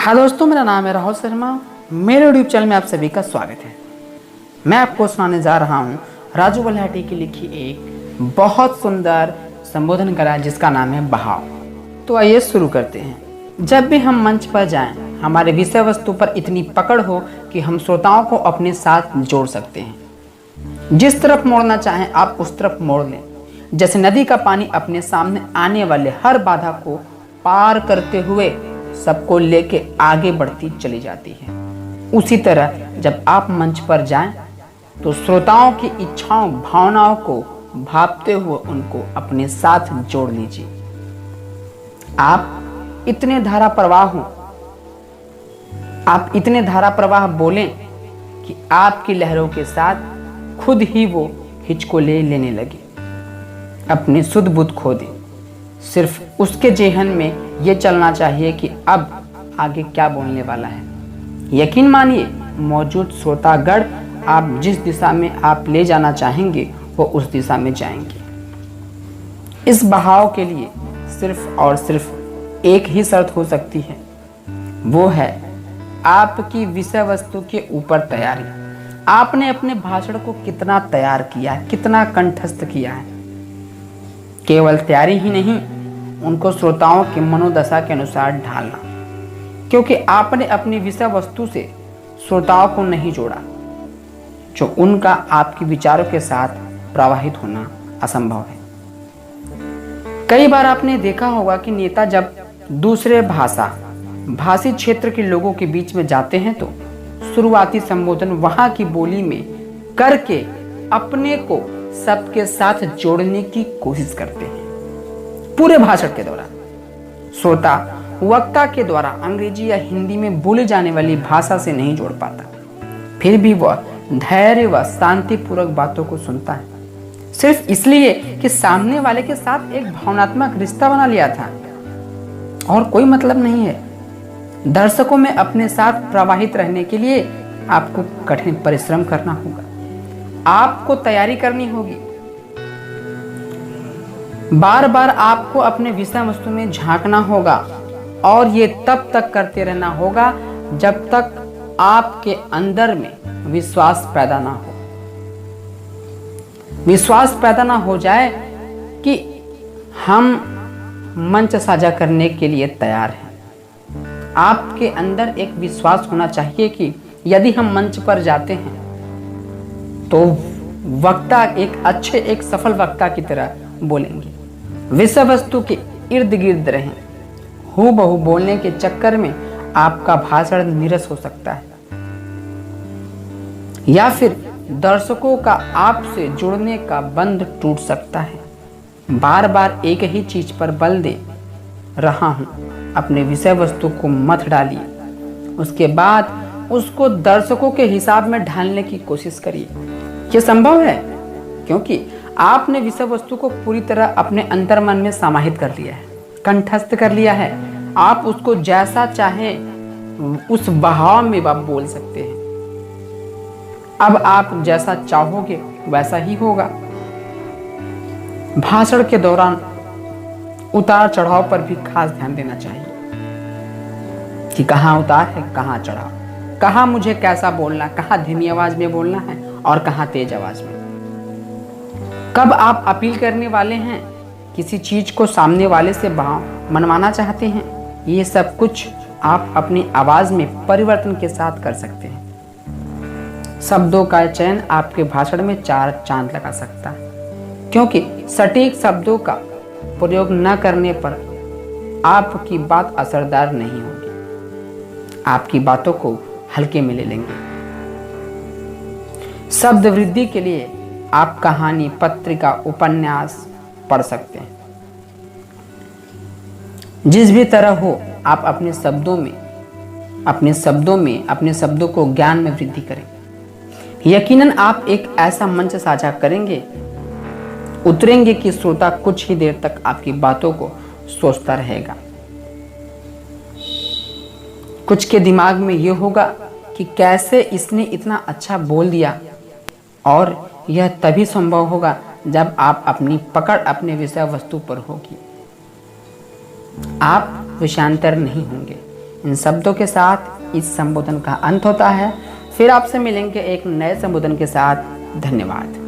हाँ दोस्तों, मेरा नाम है राहुल शर्मा। मेरे यूट्यूब चैनल में आप सभी का स्वागत है। मैं आपको सुनाने जा रहा हूँ राजू बलिहाटी की लिखी एक बहुत सुंदर संबोधन कला जिसका नाम है बहाव। तो आइए शुरू करते हैं। जब भी हम मंच पर जाएं, हमारे विषय वस्तु पर इतनी पकड़ हो कि हम श्रोताओं को अपने साथ जोड़ सकते हैं। जिस तरफ मोड़ना चाहें आप उस तरफ मोड़ लें। जैसे नदी का पानी अपने सामने आने वाले हर बाधा को पार करते हुए सबको लेके आगे बढ़ती चली जाती है, उसी तरह जब आप मंच पर जाएं तो श्रोताओं की इच्छाओं भावनाओं को भापते हुए उनको अपने साथ जोड़ लीजिए। आप इतने धारा प्रवाह बोलें कि आपकी लहरों के साथ खुद ही वो हिचको लेने लगे, अपनी सुध बुध खो दे। सिर्फ उसके जेहन में ये चलना चाहिए कि अब आगे क्या बोलने वाला है। यकीन मानिए, मौजूद श्रोतागण आप जिस दिशा में आप ले जाना चाहेंगे वो उस दिशा में जाएंगे। इस बहाव के लिए सिर्फ और सिर्फ एक ही शर्त हो सकती है, वो है आपकी विषय वस्तु के ऊपर तैयारी। आपने अपने भाषण को कितना तैयार किया है, कितना कंठस्थ किया है। केवल तैयारी ही नहीं, उनको श्रोताओं की मनोदशा के अनुसार ढालना, क्योंकि आपने अपनी विषय वस्तु से श्रोताओं को नहीं जोड़ा, जो उनका आपके विचारों के साथ प्रवाहित होना असंभव है। कई बार आपने देखा होगा कि नेता जब दूसरे भाषी क्षेत्र के लोगों के बीच में जाते हैं तो शुरुआती संबोधन वहां की बोली में करके अपने को सबके साथ जोड़ने की कोशिश करते हैं। पूरे भाषण के दौरान श्रोता वक्ता के द्वारा अंग्रेजी या हिंदी में बोली जाने वाली भाषा से नहीं जोड़ पाता, फिर भी वह धैर्य व शांतिपूर्वक बातों को सुनता है, सिर्फ इसलिए कि सामने वाले के साथ एक भावनात्मक रिश्ता बना लिया था, और कोई मतलब नहीं है। दर्शकों में अपने साथ प्रवाहित रहने के लिए आपको कठिन परिश्रम करना होगा, आपको तैयारी करनी होगी। बार बार आपको अपने विषय वस्तु में झांकना होगा, और ये तब तक करते रहना होगा जब तक आपके अंदर में विश्वास पैदा ना हो। विश्वास पैदा ना हो जाए कि हम मंच साझा करने के लिए तैयार हैं। आपके अंदर एक विश्वास होना चाहिए कि यदि हम मंच पर जाते हैं तो वक्ता एक सफल वक्ता की तरह बोलेंगे। विषय वस्तु के इर्द गिर्द रहें। हूबहू बोलने के चक्कर में आपका भाषण नीरस हो सकता है, या फिर दर्शकों का आपसे जुड़ने का बंध टूट सकता है। बार बार एक ही चीज पर बल दे रहा हूं, अपने विषय वस्तु को मत डालिए, उसके बाद उसको दर्शकों के हिसाब में ढालने की कोशिश करिए। यह संभव है क्योंकि आपने विषय वस्तु को पूरी तरह अपने अंतर्मन में समाहित कर लिया है, कंठस्थ कर लिया है। आप उसको जैसा चाहे उस बहाव में आप बोल सकते हैं। अब आप जैसा चाहोगे वैसा ही होगा। भाषण के दौरान उतार चढ़ाव पर भी खास ध्यान देना चाहिए कि कहाँ उतार है, कहाँ चढ़ाव, कहाँ मुझे कैसा बोलना, कहाँ धीमी आवाज में बोलना है और कहाँ तेज आवाज में। कब आप अपील करने वाले हैं, किसी चीज को सामने वाले से मनवाना चाहते हैं, ये सब कुछ आप अपनी आवाज में परिवर्तन के साथ कर सकते हैं। शब्दों का चयन आपके भाषण में 4 चांद लगा सकता है, क्योंकि सटीक शब्दों का प्रयोग न करने पर आपकी बात असरदार नहीं होगी, आपकी बातों को हल्के में ले लेंगे। शब्द वृद्धि के लिए आप कहानी, पत्रिका, उपन्यास पढ़ सकते हैं। जिस भी तरह हो, आप अपने शब्दों को ज्ञान में वृद्धि करें। यकीनन आप एक ऐसा मंच साझा उतरेंगे कि श्रोता कुछ ही देर तक आपकी बातों को सोचता रहेगा। कुछ के दिमाग में यह होगा कि कैसे इसने इतना अच्छा बोल दिया, और यह तभी संभव होगा जब आप अपनी पकड़ अपने विषय वस्तु पर होगी। आप विषयांतर नहीं होंगे, इन शब्दों के साथ इस संबोधन का अंत होता है। फिर आपसे मिलेंगे एक नए संबोधन के साथ। धन्यवाद।